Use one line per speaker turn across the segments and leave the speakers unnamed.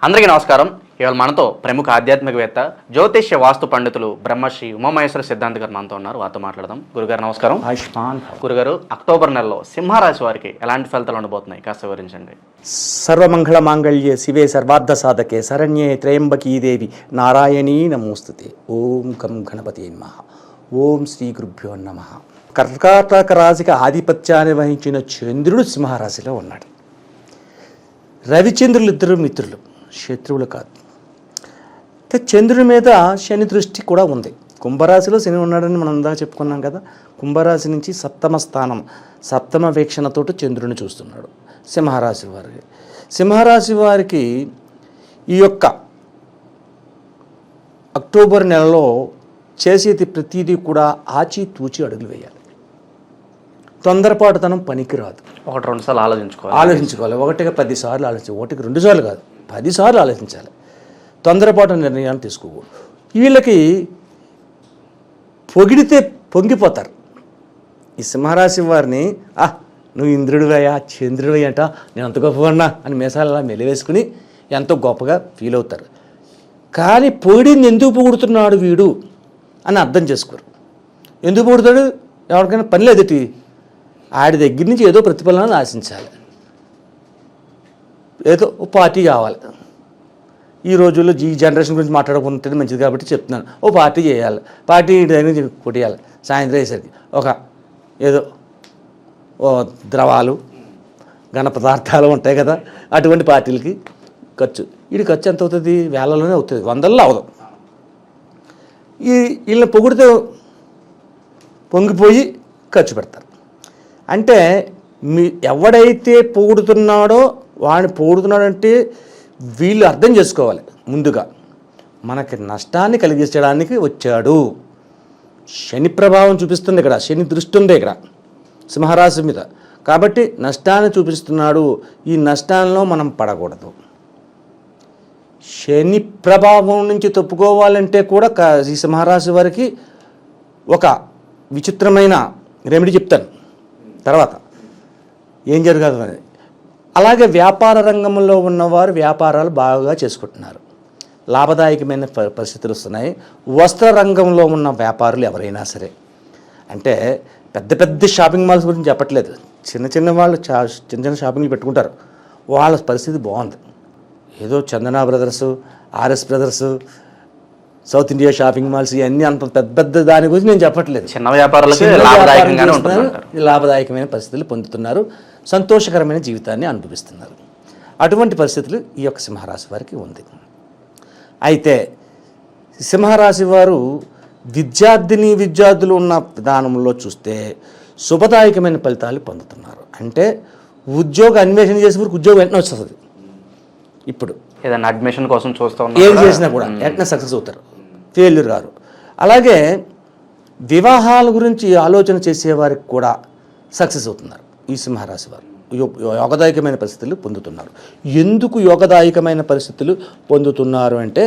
అందరికీ నమస్కారం. ఇవాళ మనతో ప్రముఖ ఆధ్యాత్మికవేత్త జ్యోతిష్య వాస్తు పండితులు బ్రహ్మశ్రీ ఉమామహేశ్వర సిద్ధాంత్ గారు మనతో ఉన్నారు. వారితో మాట్లాడదాం. గురుగారు నమస్కారం.
ఆయుష్మాన్.
గురుగారు, అక్టోబర్ నెలలో సింహరాశి వారికి ఎలాంటి ఫలితాలు ఉండబోతున్నాయి కాస్త వివరించండి.
సర్వమంగళ మాంగళ్యే శివే సర్వార్థ సాధకే శరణ్యే త్రయంబకీ దేవి నారాయణీ నమోస్తుతే. ఓం గం గణపతి నమః. ఓం శ్రీ గురుభ్యో నమః. కర్కాటక రాశికి ఆధిపత్యాన్ని వహించిన చంద్రుడు సింహరాశిలో ఉన్నాడు. రవిచంద్రులు ఇద్దరు మిత్రులు, శత్రువులు కాదు. చంద్రుడి మీద శని దృష్టి కూడా ఉంది. కుంభరాశిలో శని ఉన్నాడని మనం అందాక చెప్పుకున్నాం కదా. కుంభరాశి నుంచి సప్తమ స్థానం, సప్తమ వీక్షణతోటి చంద్రుని చూస్తున్నాడు సింహరాశి వారికి. సింహరాశి వారికి ఈ యొక్క అక్టోబర్ నెలలో చేసేది ప్రతిదీ కూడా ఆచితూచి అడుగులు వేయాలి. తొందరపాటుతనం పనికిరాదు.
ఒకటి రెండు సార్లు
ఆలోచించుకోవాలి. ఒకటిగా 10 సార్లు ఆలోచించాలి. ఒకటికి 2 సార్లు కాదు, 10 సార్లు ఆలోచించాలి. తొందరపాటు నిర్ణయాన్ని తీసుకోకూడదు. వీళ్ళకి పొగిడితే పొంగిపోతారు. ఈ సింహరాశి వారిని నువ్వు ఇంద్రుడివయ్యా, చంద్రుడివయ్య అంట, నేను అంత గొప్పవన్నా అని మీసాలు అలా మెలివేసుకుని ఎంతో గొప్పగా ఫీల్ అవుతారు. కానీ పొగిడింది ఎందుకు పొగుడుతున్నాడు వీడు అని అర్థం చేసుకోరు. ఎందుకు పొగుడుతాడు? ఎవరికైనా పని లేదటి, ఆడి దగ్గర నుంచి ఏదో ప్రతిఫలనాన్ని ఆశించాలి, ఏదో పార్టీ కావాలి. ఈ రోజుల్లో ఈ జనరేషన్ గురించి మాట్లాడుకుంటుంది మంచిది కాబట్టి చెప్తున్నాను. ఓ పార్టీ చేయాలి, పార్టీ దగ్గర నుంచి కొట్టేయాలి. సాయంత్రం అయ్యేసరికి ఒక ఏదో ద్రవాలు ఘన పదార్థాలు ఉంటాయి కదా, అటువంటి పార్టీలకి ఖర్చు. వీడి ఖర్చు ఎంత అవుతుంది? వేలలోనే అవుతుంది, వందల్లో అవదు. వీళ్ళని పొగిడితే పొంగిపోయి ఖర్చు పెడతారు. అంటే ఎవడైతే పొగుడుతున్నాడో వాడిని పొగుడుతున్నాడంటే వీళ్ళు అర్థం చేసుకోవాలి. ముందుగా మనకి నష్టాన్ని కలిగించడానికి వచ్చాడు. శని ప్రభావం చూపిస్తుంది ఇక్కడ, శని దృష్టి ఉంది ఇక్కడ సింహరాశి మీద. కాబట్టి నష్టాన్ని చూపిస్తున్నాడు. ఈ నష్టాల్లో మనం పడకూడదు. శని ప్రభావం నుంచి తప్పుకోవాలంటే కూడా ఈ సింహరాశి వారికి ఒక విచిత్రమైన రెమెడీ చెప్తాను తర్వాత ఏం జరగదు అని. అలాగే వ్యాపార రంగంలో ఉన్నవారు వ్యాపారాలు బాగా చేసుకుంటున్నారు, లాభదాయకమైన పరిస్థితులు వస్తున్నాయి. వస్త్ర రంగంలో ఉన్న వ్యాపారులు ఎవరైనా సరే, అంటే పెద్ద పెద్ద షాపింగ్ మాల్స్ గురించి చెప్పట్లేదు, చిన్న చిన్న వాళ్ళు చిన్న చిన్న షాపింగ్లు పెట్టుకుంటారు, వాళ్ళ పరిస్థితి బాగుంది. ఏదో Chandana brothers, RS brothers, South India shopping malls ఇవన్నీ అంత పెద్ద పెద్ద దాని గురించి నేను చెప్పట్లేదు.
చిన్న వ్యాపారులకు
లాభదాయకమైన పరిస్థితులు పొందుతున్నారు, సంతోషకరమైన జీవితాన్ని అనుభవిస్తున్నారు. అటువంటి పరిస్థితులు ఈ యొక్క సింహరాశి వారికి ఉంది. అయితే సింహరాశి వారు విద్యార్థులు ఉన్న విధానంలో చూస్తే శుభదాయకమైన ఫలితాలు పొందుతున్నారు. అంటే ఉద్యోగ అన్వేషణ చేసే వరకు ఉద్యోగం వెంటనే వస్తుంది. ఇప్పుడు
ఏదైనా అడ్మిషన్ కోసం
ఏం చేసినా కూడా వెంటనే సక్సెస్ అవుతారు, ఫెయిల్యూర్ గారు. అలాగే వివాహాల గురించి ఆలోచన చేసేవారికి కూడా సక్సెస్ అవుతున్నారు ఈ సింహరాశి వారు. యోగదాయకమైన పరిస్థితులు పొందుతున్నారు. ఎందుకు యోగదాయకమైన పరిస్థితులు పొందుతున్నారు అంటే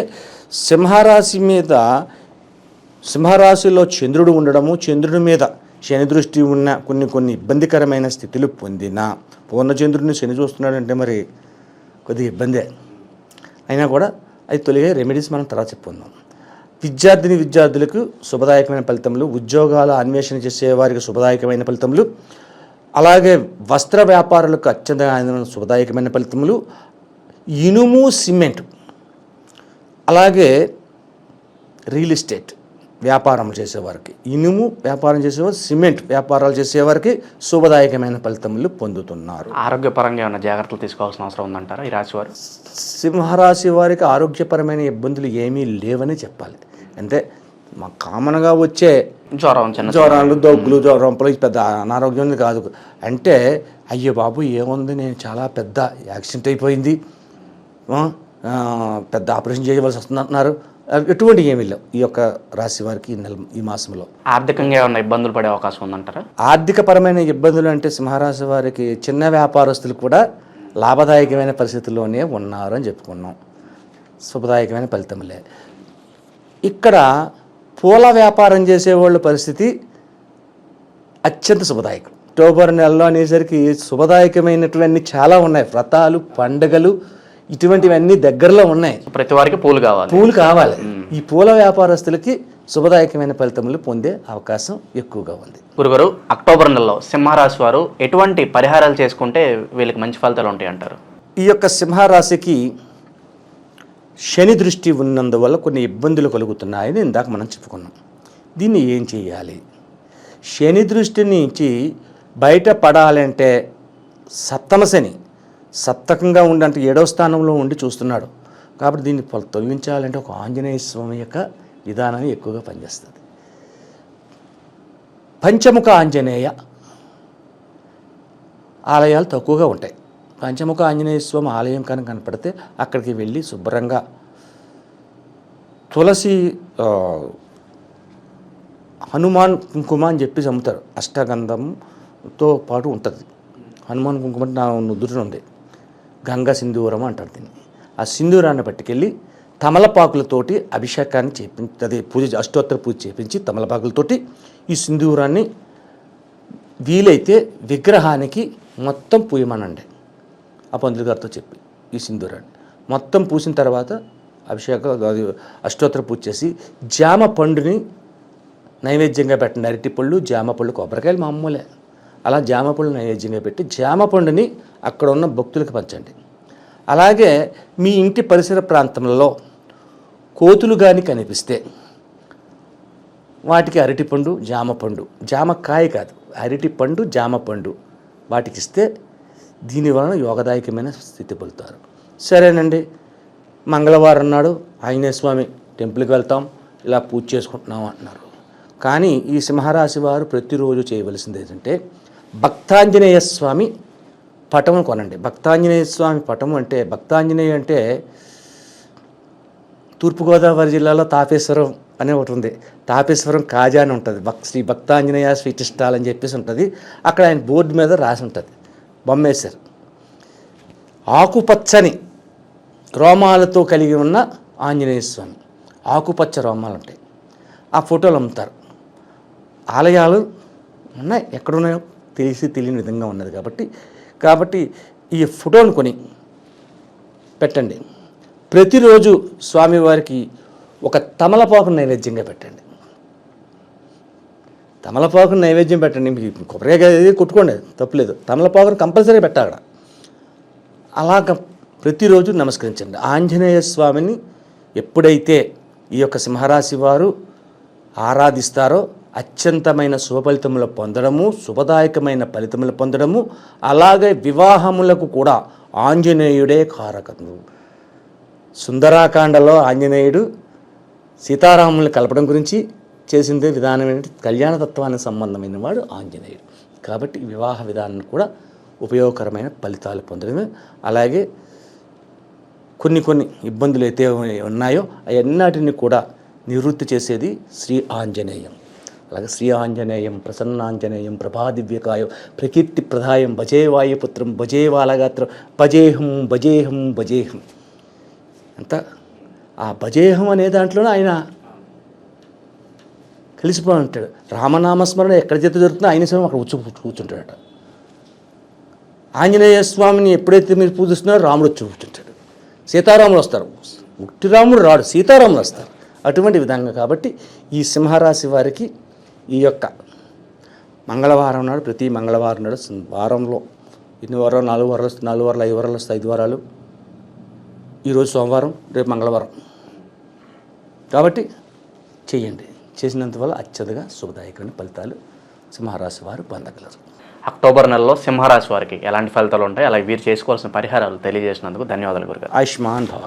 సింహరాశిలో చంద్రుడు ఉండడము, చంద్రుడి మీద శని దృష్టి ఉన్న కొన్ని ఇబ్బందికరమైన స్థితులు పొందిన పూర్ణచంద్రుడిని శని చూస్తున్నాడంటే మరి కొద్దిగా ఇబ్బందే. అయినా కూడా అది తొలిగే రెమెడీస్ మనం తర్వాత చెప్పుకుందాం. విద్యార్థులకు శుభదాయకమైన ఫలితములు, ఉద్యోగాల అన్వేషణ చేసే వారికి శుభదాయకమైన ఫలితములు, అలాగే వస్త్ర వ్యాపారులకు అత్యంత శుభదాయకమైన ఫలితములు, ఇనుము సిమెంట్, అలాగే రియల్ ఎస్టేట్ వ్యాపారం చేసేవారికి, ఇనుము వ్యాపారం చేసేవారు, సిమెంట్ వ్యాపారాలు చేసేవారికి శుభదాయకమైన ఫలితములు పొందుతున్నారు.
ఆరోగ్యపరంగా ఏమైనా జాగ్రత్తలు తీసుకోవాల్సిన అవసరం ఉందంటారా ఈ రాశి వారు?
సింహరాశి వారికి ఆరోగ్యపరమైన ఇబ్బందులు ఏమీ లేవని చెప్పాలి. అంటే మా కామన్గా వచ్చే జ్వరాలు, దగ్గులు, రొంపలు పెద్ద అనారోగ్యం కాదు. అంటే అయ్యో బాబు ఏముంది, నేను చాలా పెద్ద యాక్సిడెంట్ అయిపోయింది, పెద్ద ఆపరేషన్ చేయవలసి వస్తుంది అంటున్నారు. ఎటువంటి ఏమీ లేవు ఈ యొక్క రాశి వారికి ఈ మాసంలో.
ఆర్థికంగా ఏమైనా ఇబ్బందులు పడే అవకాశం ఉందంటారా?
ఆర్థికపరమైన ఇబ్బందులు అంటే సింహరాశి వారికి చిన్న వ్యాపారస్తులు కూడా లాభదాయకమైన పరిస్థితుల్లోనే ఉన్నారు అని చెప్పుకున్నాం. శుభదాయకమైన ఫలితములే. ఇక్కడ పూల వ్యాపారం చేసేవాళ్ళ పరిస్థితి అత్యంత శుభదాయకం. అక్టోబర్ నెలలో అనేసరికి శుభదాయకమైనటువంటి చాలా ఉన్నాయి. వ్రతాలు, పండుగలు ఇటువంటివన్నీ దగ్గరలో ఉన్నాయి.
ప్రతి వారికి పూలు కావాలి.
పూలు కావాలి. ఈ పూల వ్యాపారస్తులకి శుభదాయకమైన ఫలితములు పొందే అవకాశం ఎక్కువగా ఉంది.
గురుగారు, అక్టోబర్ నెలలో సింహరాశి వారు ఎటువంటి పరిహారాలు చేసుకుంటే వీళ్ళకి మంచి ఫలితాలు ఉంటాయి అంటారు?
ఈ యొక్క సింహరాశికి శని దృష్టి ఉన్నందువల్ల కొన్ని ఇబ్బందులు కలుగుతున్నాయని ఇందాక మనం చెప్పుకున్నాం. దీన్ని ఏం చేయాలి? శని దృష్టి నుంచి బయటపడాలంటే సప్తమ శని సప్తకంగా ఉండంటే 7వ స్థానంలో ఉండి చూస్తున్నాడు. కాబట్టి దీన్ని తొలగించాలంటే ఒక ఆంజనేయ స్వామి యొక్క విధానాన్ని ఎక్కువగా పనిచేస్తుంది. పంచముఖ ఆంజనేయ ఆలయాలు తక్కువగా ఉంటాయి. పంచముఖ ఆంజనేయ స్వామి ఆలయం కనుక కనపడితే అక్కడికి వెళ్ళి శుభ్రంగా తులసి హనుమాన్ కుంకుమ అని చెప్పి అమ్ముతారు. అష్టగంధంతో పాటు ఉంటుంది. హనుమాన్ కుంకుమ నా నుదురున ఉంది. గంగా సింధూరం అంటారు దీన్ని. ఆ సింధూరాన్ని పట్టుకెళ్ళి తమలపాకులతోటి అభిషేకాన్ని చేపించి, అదే పూజ, అష్టోత్తర పూజ చేపించి తమలపాకులతోటి ఈ సింధూరాన్ని వీలైతే విగ్రహానికి మొత్తం పూయమనండి. ఆ పంతులు గారితో చెప్పి ఈ సింధూరాన్ని మొత్తం పూసిన తర్వాత అష్టోత్తర పూజ చేసి జామ పండుని నైవేద్యంగా పెట్టండి. అరటిపళ్ళు, జామ పళ్ళు, కొబ్బరికాయలు మామూలే. అలా జామ పళ్ళు నైవేద్యంగా పెట్టి జామ పండుని అక్కడ ఉన్న భక్తులకు పంచండి. అలాగే మీ ఇంటి పరిసర ప్రాంతంలో కోతులు కానీ కనిపిస్తే వాటికి అరటిపండు, జామపండు, జామకాయ కాదు, అరటిపండు, జామపండు వాటికి ఇస్తే దీనివలన యోగదాయకమైన స్థితి పొందుతారు. సరేనండి, మంగళవారం నాడు ఆంజనేయ స్వామి టెంపుల్కి వెళ్తాం, ఇలా పూజ చేసుకుంటున్నాం అంటున్నారు. కానీ ఈ సింహరాశి వారు ప్రతిరోజు చేయవలసింది ఏంటంటే భక్తాంజనేయ స్వామి పటం కొనండి. భక్తాంజనేయ స్వామి పటం అంటే, భక్తాంజనేయ అంటే తూర్పుగోదావరి జిల్లాలో తాపేశ్వరం అనే ఒకటి ఉంది. తాపేశ్వరం కాజా అని ఉంటుంది. శ్రీ భక్తాంజనేయ స్వీట్ స్టాల్ అని చెప్పేసి ఉంటుంది. అక్కడ ఆయన బోర్డు మీద రాసి ఉంటుంది, బొమ్మేశారు. ఆకుపచ్చని రోమాలతో కలిగి ఉన్న ఆంజనేయ స్వామి, ఆకుపచ్చ రోమాలు ఉంటాయి. ఆ ఫోటోలు అమ్ముతారు. ఆలయాలు ఉన్నాయి, ఎక్కడున్నాయో తెలియని విధంగా ఉన్నది. కాబట్టి ఈ ఫోటోను కొని పెట్టండి. ప్రతిరోజు స్వామివారికి ఒక తమలపాకు నైవేద్యంగా పెట్టండి. తమలపాకును నైవేద్యం పెట్టండి. మీకు కొబ్బరికాయ కొట్టుకోండి, తప్పులేదు. తమలపాకును కంపల్సరీ పెట్టాలి. అలాగ ప్రతిరోజు నమస్కరించండి. ఆంజనేయ స్వామిని ఎప్పుడైతే ఈ యొక్క సింహరాశి వారు ఆరాధిస్తారో అత్యంతమైన శుభఫలితములు పొందడము, శుభదాయకమైన ఫలితములు పొందడము, అలాగే వివాహములకు కూడా ఆంజనేయుడే కారకము. సుందరాకాండలో ఆంజనేయుడు సీతారాములను కలపడం గురించి చేసిందే విధానం ఏంటి? కళ్యాణతత్వానికి సంబంధమైన వాడు ఆంజనేయుడు. కాబట్టి వివాహ విధానం కూడా ఉపయోగకరమైన ఫలితాలు పొందడమే. అలాగే కొన్ని ఇబ్బందులు అయితే ఉన్నాయో అవన్నిటిని కూడా నివృత్తి చేసేది శ్రీ ఆంజనేయం. అలాగే శ్రీ ఆంజనేయం, ప్రసన్నాంజనేయం, ప్రభాదివ్యకాయం, ప్రకీర్తి ప్రదాయం, భజే వాయుపుత్రం, భజే వాలగాత్రం, భజేహం భజేహం భజేహం. అంతా ఆ భజేహం అనే దాంట్లోనే ఆయన కలిసిపోయి ఉంటాడు. రామనామస్మరణ ఎక్కడ చేత జరుగుతుందో ఆయన స్వామి అక్కడ కూర్చుంటాడట. ఆంజనేయ స్వామిని ఎప్పుడైతే మీరు పూజిస్తున్నారో రాముడు వచ్చి కూర్చుంటాడు. సీతారాములు వస్తారు, ఉట్టి రాముడు రాడు, సీతారాములు వస్తారు. అటువంటి విధంగా కాబట్టి ఈ సింహరాశి వారికి ఈ యొక్క మంగళవారం నాడు, ప్రతి మంగళవారం నాడు, వారంలో ఎన్ని వారాలు, 4 వారాలు వస్తాయి, 4 వారాలు, 5 వారాలు వస్తాయి, 5 వారాలు. ఈరోజు సోమవారం, రేపు మంగళవారం. కాబట్టి చేయండి. చేసినందువల్ల అత్యధిక శుభదాయకమైన ఫలితాలు సింహరాశి వారు పొందగలరు.
అక్టోబర్ నెలలో సింహరాశి వారికి ఎలాంటి ఫలితాలు ఉంటాయి, అలాగే వీరు చేసుకోవాల్సిన పరిహారాలు తెలియజేసినందుకు ధన్యవాదాలు గురుగారు.
ఆయుష్మాన్ భవ.